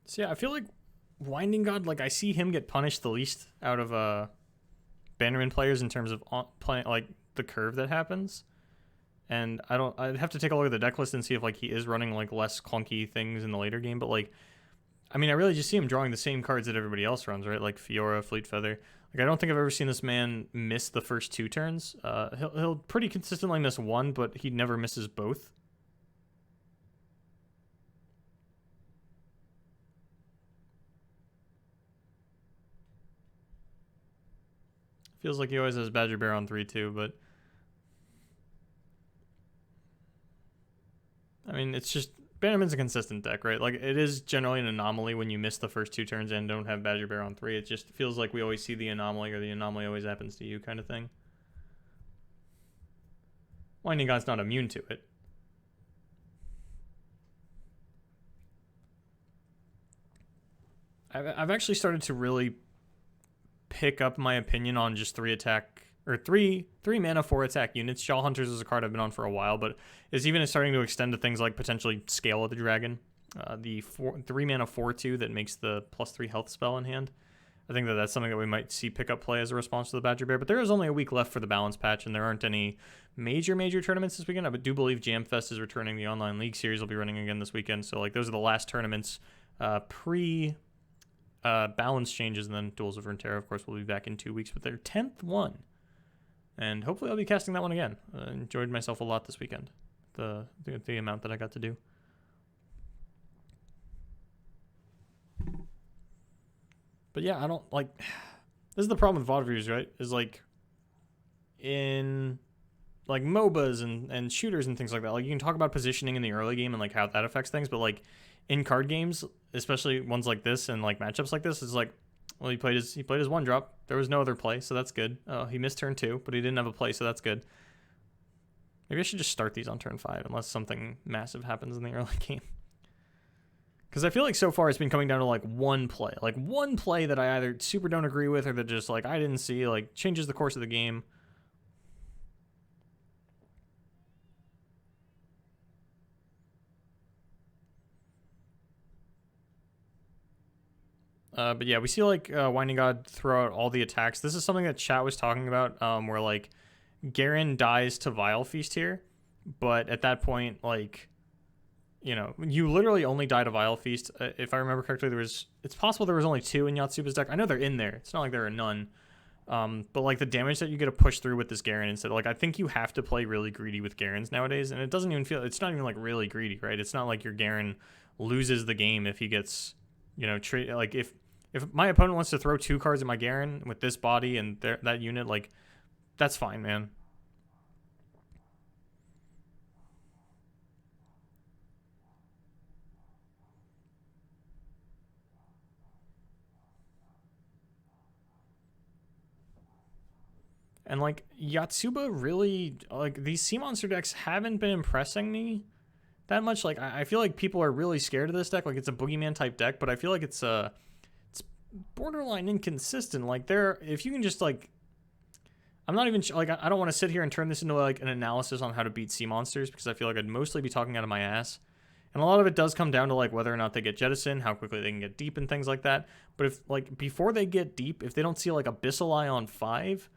So yeah, I feel like Winding God, like I see him get punished the least out of Bannerman players in terms of playing like the curve that happens. And I'd have to take a look at the deck list and see if like he is running like less clunky things in the later game. But like, I mean, I really just see him drawing the same cards that everybody else runs, right? Like Fiora, Fleet Feather. Like I don't think I've ever seen this man miss the first 2 turns. He'll pretty consistently miss one, but he never misses both. Feels like he always has Badger Bear on 3 too, but I mean, it's just Bannerman's a consistent deck, right? Like it is generally an anomaly when you miss the first 2 turns and don't have Badger Bear on 3. It just feels like we always see the anomaly, or the anomaly always happens to you kind of thing. Winding God's not immune to it. I've actually started to really pick up my opinion on just 3 attack or 3 mana 4 attack units. Shaw Hunters is a card I've been on for a while, but is even starting to extend to things like potentially Scale of the Dragon, the 3 mana 4/2 that makes the +3 health spell in hand. I think that's something that we might see pick up play as a response to the Badger Bear, but there is only a week left for the balance patch, and there aren't any major tournaments this weekend. I do believe Jamfest is returning. The online league series will be running again this weekend, so like those are the last tournaments pre balance changes, and then Duels of Runeterra, of course, will be back in 2 weeks with their 10th one. And hopefully I'll be casting that one again. Enjoyed myself a lot this weekend, the amount that I got to do. But yeah, I don't like. This is the problem with VOD reviews, right? Is like in like MOBAs and shooters and things like that. Like you can talk about positioning in the early game and like how that affects things, but like in card games, especially ones like this and like matchups like this, it's like, well, he played his 1-drop. There was no other play, so that's good. He missed turn 2, but he didn't have a play, so that's good. Maybe I should just start these on turn 5 unless something massive happens in the early game. Because I feel like so far it's been coming down to like one play that I either super don't agree with or that just like I didn't see, like changes the course of the game. But yeah, we see like Winding God throw out all the attacks. This is something that chat was talking about, where like Garen dies to Vile Feast here, but at that point, like, you know, you literally only die to Vile Feast. If I remember correctly, it's possible there was only 2 in XYotsuba's deck. I know they're in there. It's not like there are none. But like the damage that you get to push through with this Garen instead, like I think you have to play really greedy with Garens nowadays, and it's not even like really greedy, right? It's not like your Garen loses the game if he gets, you know, like if my opponent wants to throw 2 cards at my Garen with this body and that unit, like that's fine, man. And like Yotsuba really, like these sea monster decks haven't been impressing me that much. Like I feel like people are really scared of this deck. Like it's a boogeyman type deck, but I feel like it's borderline inconsistent. Like if you can just like, I'm not even like I don't want to sit here and turn this into like an analysis on how to beat sea monsters, because I feel like I'd mostly be talking out of my ass. And a lot of it does come down to like whether or not they get jettisoned, how quickly they can get deep and things like that. But if like before they get deep, if they don't see like Abyssal Eye on 5,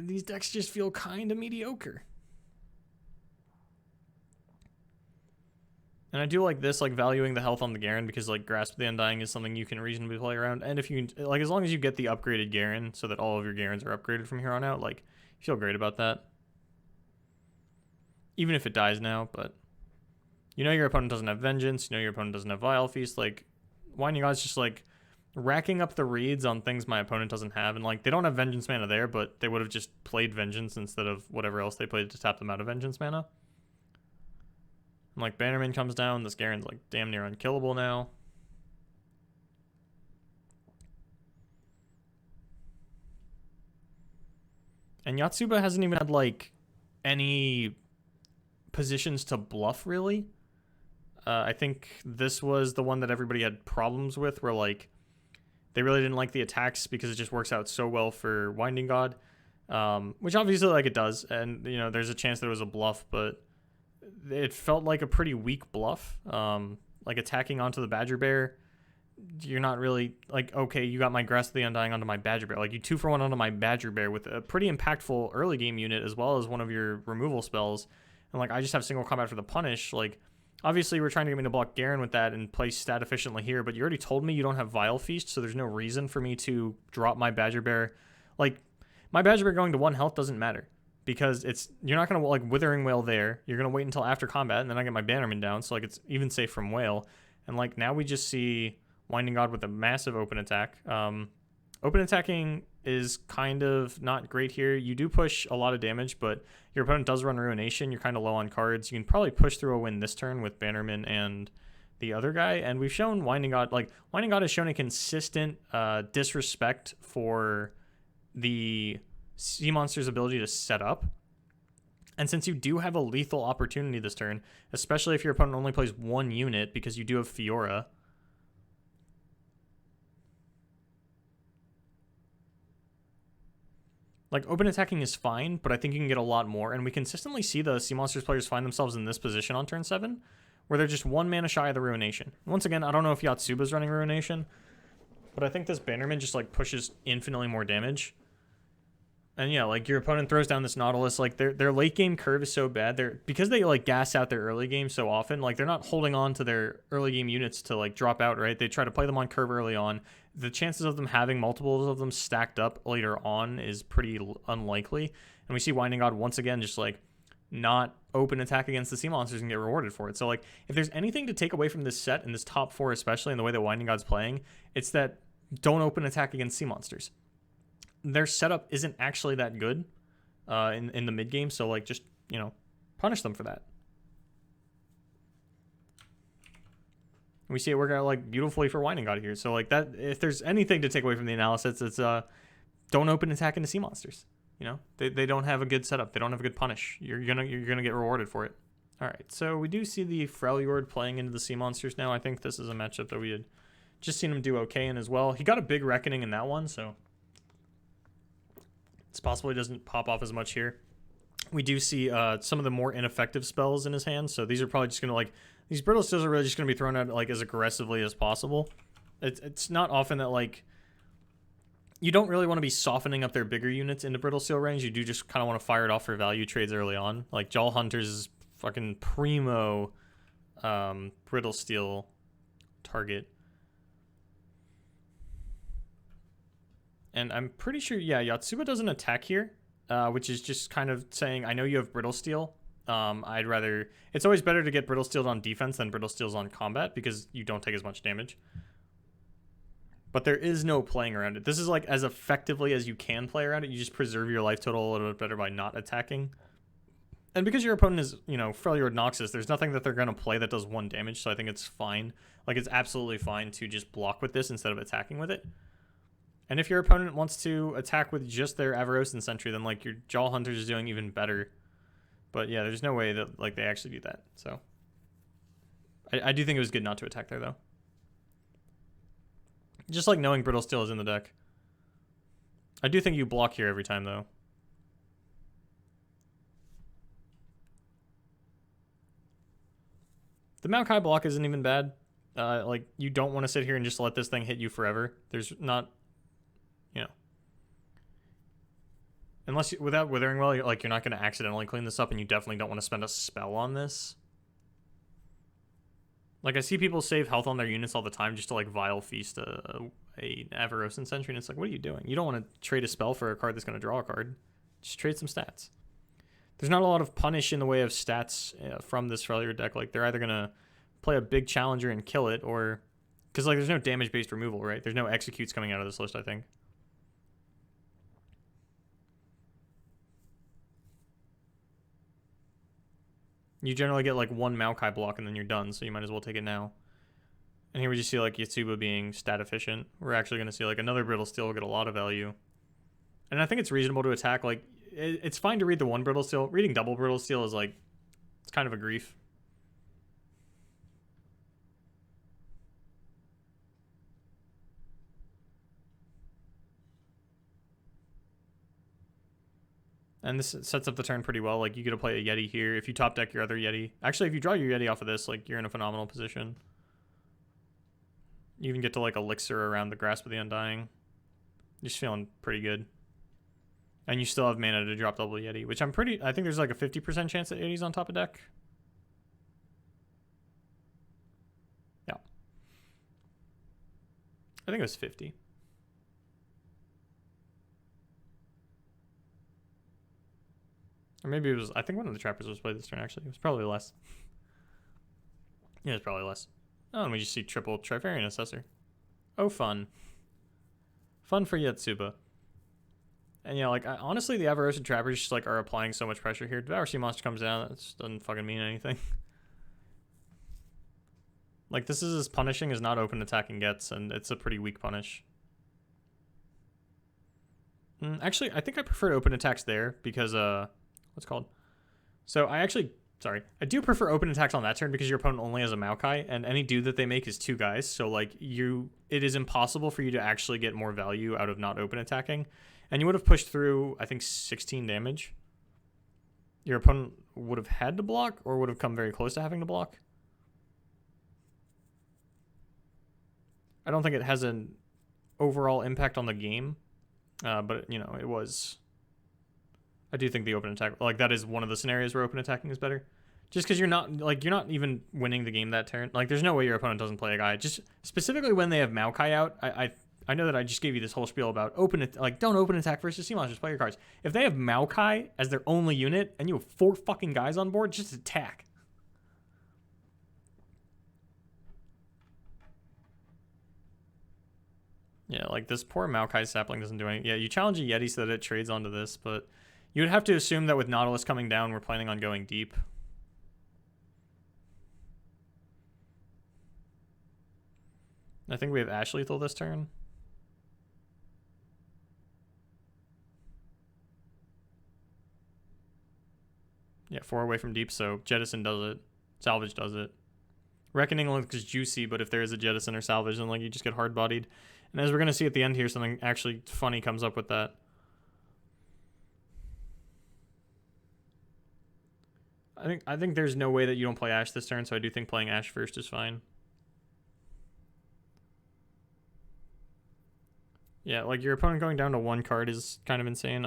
these decks just feel kind of mediocre. And I do like this, like valuing the health on the Garen, because like Grasp of the Undying is something you can reasonably play around. And if you like, as long as you get the upgraded Garen so that all of your Garens are upgraded from here on out, like you feel great about that. Even if it dies now, but you know your opponent doesn't have Vengeance, you know your opponent doesn't have Vile Feast. Like Winding God's just like racking up the reads on things my opponent doesn't have, and like they don't have Vengeance mana there, but they would have just played Vengeance instead of whatever else they played to tap them out of Vengeance mana. And like Bannerman comes down, this Garen's like damn near unkillable now. And Yotsuba hasn't even had like any positions to bluff really. I think this was the one that everybody had problems with, where like they really didn't like the attacks because it just works out so well for Winding God, which obviously like it does, and you know there's a chance that it was a bluff, but it felt like a pretty weak bluff. Like attacking onto the Badger Bear you're not really like, okay, you got my Grasp of the Undying onto my Badger Bear. Like, you 2-for-1 onto my Badger Bear with a pretty impactful early game unit as well as one of your removal spells. And like, I just have single combat for the punish. Like, obviously we're trying to get me to block Garen with that and play stat efficiently here, but you already told me you don't have Vile Feast, so there's no reason for me to drop my Badger Bear. Like, my Badger Bear going to 1 health doesn't matter, because you're not going to like Withering Wail there. You're going to wait until after combat, and then I get my Bannerman down, so like it's even safe from Wail. And like, now we just see Winding God with a massive open attack. Open attacking is kind of not great here. You do push a lot of damage, but your opponent does run Ruination. You're kind of low on cards. You can probably push through a win this turn with Bannerman and the other guy. And we've shown Winding God, like, Winding God has shown a consistent disrespect for the Sea Monster's ability to set up. And since you do have a lethal opportunity this turn, especially if your opponent only plays 1 unit, because you do have Fiora, like, open attacking is fine, but I think you can get a lot more. And we consistently see the Sea Monsters players find themselves in this position on turn 7, where they're just 1 mana shy of the Ruination. Once again, I don't know if xYotsuba's running Ruination, but I think this Bannerman just like pushes infinitely more damage. And yeah, like, your opponent throws down this Nautilus. Like, their late game curve is so bad. Because they like gas out their early game so often, like, they're not holding on to their early game units to like drop out, right? They try to play them on curve early on. The chances of them having multiples of them stacked up later on is pretty unlikely. And we see Winding God once again just like not open attack against the Sea Monsters and get rewarded for it. So like, if there's anything to take away from this set and this top 4, especially in the way that Winding God's playing, it's that don't open attack against Sea Monsters. Their setup isn't actually that good in the mid game, so like, just, you know, punish them for that. We see it work out like beautifully for Winding God here. So like, that, if there's anything to take away from the analysis, it's don't open attack into Sea Monsters. You know, they don't have a good setup. They don't have a good punish. You're gonna get rewarded for it. All right, so we do see the Freljord playing into the Sea Monsters now. I think this is a matchup that we had just seen him do okay in as well. He got a big Reckoning in that one, so it's possible he doesn't pop off as much here. We do see some of the more ineffective spells in his hand, so these are probably just going to, like, these Brittle Steels are really just going to be thrown out, like, as aggressively as possible. It's not often that, like, you don't really want to be softening up their bigger units into Brittle Steel range. You do just kind of want to fire it off for value trades early on. Like, Jaw Hunters is fucking primo Brittle Steel target. And I'm pretty sure, yeah, xYotsuba doesn't attack here, which is just kind of saying, I know you have Brittle Steel. I'd rather... It's always better to get Brittle Steeled on defense than Brittle Steels on combat, because you don't take as much damage. But there is no playing around it. This is like as effectively as you can play around it. You just preserve your life total a little bit better by not attacking. And because your opponent is, you know, Freljord Noxus, there's nothing that they're going to play that does 1 damage, so I think it's fine. Like, it's absolutely fine to just block with this instead of attacking with it. And if your opponent wants to attack with just their Avarosan Sentry, then like your Jaw Hunters is doing even better. But yeah, there's no way that like they actually do that. So I do think it was good not to attack there though. Just like knowing Brittle Steel is in the deck. I do think you block here every time though. The Maokai block isn't even bad. Like, you don't want to sit here and just let this thing hit you forever. There's not... You know, unless without Withering Well, you're not going to accidentally clean this up, and you definitely don't want to spend a spell on this. Like, I see people save health on their units all the time just to like Vile Feast a Avarosan Sentry, and it's like, what are you doing? You don't want to trade a spell for a card that's going to draw a card. Just trade some stats. There's not a lot of punish in the way of stats from this Freljord deck. Like, they're either going to play a big challenger and kill it, or... Because, like, there's no damage-based removal, right? There's no executes coming out of this list, I think. You generally get like 1 Maokai block and then you're done, so you might as well take it now. And here we just see like xYotsuba being stat efficient. We're actually going to see like another Brittle Steel get a lot of value. And I think it's reasonable to attack. Like, it's fine to read the 1 Brittle Steel. Reading double Brittle Steel is like, it's kind of a grief. And this sets up the turn pretty well. Like, you get to play a Yeti here. If you top deck your other Yeti... Actually, if you draw your Yeti off of this, like, you're in a phenomenal position. You even get to like elixir around the Grasp of the Undying. Just feeling pretty good. And you still have mana to drop double Yeti, which I think there's like a 50% chance that Yeti's on top of deck. Yeah. I think it was 50. Or maybe it was, I think one of the trappers was played this turn actually. It was probably less. Yeah, it was probably less. Oh, and we just see triple Trifarian Assessor. Oh, fun. Fun for Yotsuba. And yeah, like, honestly, the Avarosed Trappers just, like, are applying so much pressure here. Devour Sea Monster comes down, that doesn't fucking mean anything. Like, this is as punishing as not open attacking gets, and it's a pretty weak punish. Actually, I think I prefer open attacks there, because, what's it called? So, I do prefer open attacks on that turn because your opponent only has a Maokai, and any dude that they make is 2 guys, so, like, it is impossible for you to actually get more value out of not open attacking. And you would have pushed through, I think, 16 damage. Your opponent would have had to block or would have come very close to having to block. I don't think it has an overall impact on the game, but, you know, it was... I do think the open attack... Like, that is one of the scenarios where open attacking is better. Just because you're not even winning the game that turn. Like, there's no way your opponent doesn't play a guy. Just specifically when they have Maokai out, I know that I just gave you this whole spiel about don't open attack versus sea monsters, play your cards. If they have Maokai as their only unit and you have 4 fucking guys on board, just attack. Yeah, like this poor Maokai sapling doesn't do anything. Yeah, you challenge a Yeti so that it trades onto this, but you would have to assume that with Nautilus coming down, we're planning on going deep. I think we have Ash Lethal this turn. Yeah, 4 away from deep, so Jettison does it. Salvage does it. Reckoning looks juicy, but if there is a Jettison or Salvage, then like you just get hard-bodied. And as we're going to see at the end here, something actually funny comes up with that. I think there's no way that you don't play Ash this turn, so I do think playing Ash first is fine. Yeah, like your opponent going down to 1 card is kind of insane.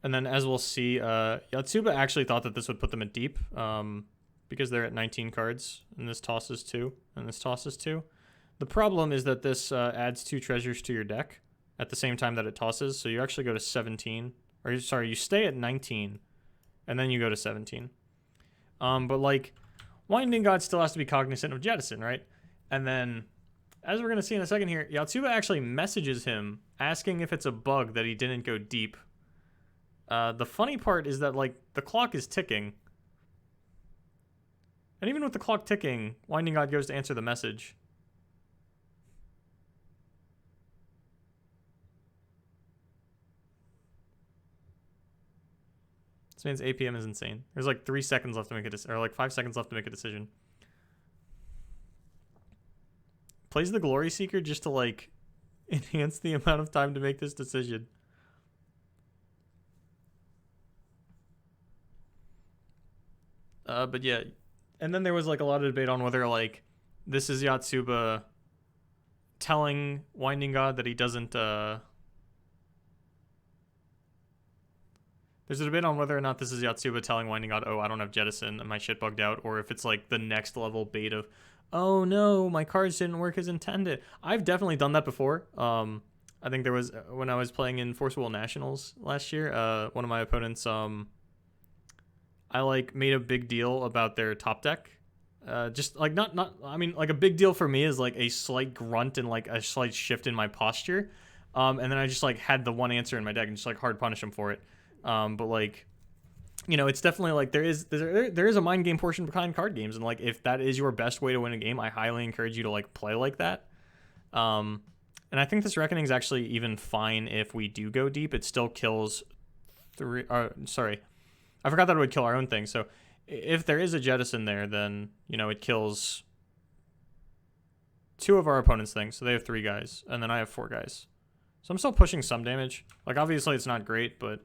And then as we'll see, Yotsuba actually thought that this would put them at deep because they're at 19 cards, and this tosses 2, and this tosses 2. The problem is that this adds 2 treasures to your deck at the same time that it tosses, so you actually go to 17. Or, sorry, you stay at 19, and then you go to 17. But, like, Winding God still has to be cognizant of Jettison, right? And then, as we're going to see in a second here, Yotsuba actually messages him asking if it's a bug that he didn't go deep. The funny part is that, like, the clock is ticking. And even with the clock ticking, Winding God goes to answer the message. This means APM is insane. There's like 3 seconds left to make a decision, or like 5 seconds left to make a decision. Plays the Glory Seeker just to, like, enhance the amount of time to make this decision. But yeah, and then there was like a lot of debate on whether like this is Yotsuba telling Winding God that he doesn't. There's a debate on whether or not this is Yotsuba telling Winding God, "Oh, I don't have Jettison and my shit bugged out," or if it's like the next level bait of, "Oh no, my cards didn't work as intended." I've definitely done that before. I think there was when I was playing in Force Will Nationals last year. One of my opponents, I like made a big deal about their top deck. Just like I mean, like a big deal for me is like a slight grunt and like a slight shift in my posture. And then I just like had the one answer in my deck and just like hard punish him for it. But like, you know, it's definitely like there is a mind game portion behind card games, and like if that is your best way to win a game, I highly encourage you to like play like that. And I think this Reckoning is actually even fine if we do go deep. It still kills 3. Sorry. I forgot that it would kill our own thing. So if there is a Jettison there, then, you know, it kills 2 of our opponent's things. So they have 3 guys, and then I have 4 guys. So I'm still pushing some damage. Like, obviously it's not great, but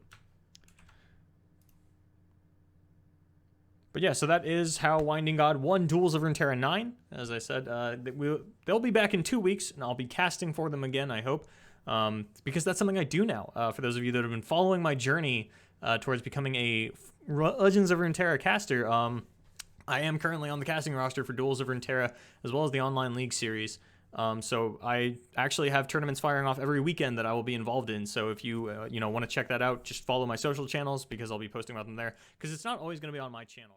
But yeah, so that is how Winding God won Duels of Runeterra 9. As I said, they'll be back in 2 weeks, and I'll be casting for them again, I hope, because that's something I do now. For those of you that have been following my journey towards becoming a Legends of Runeterra caster, I am currently on the casting roster for Duels of Runeterra, as well as the Online League series. So I actually have tournaments firing off every weekend that I will be involved in. So if you want to check that out, just follow my social channels, because I'll be posting about them there, because it's not always going to be on my channel.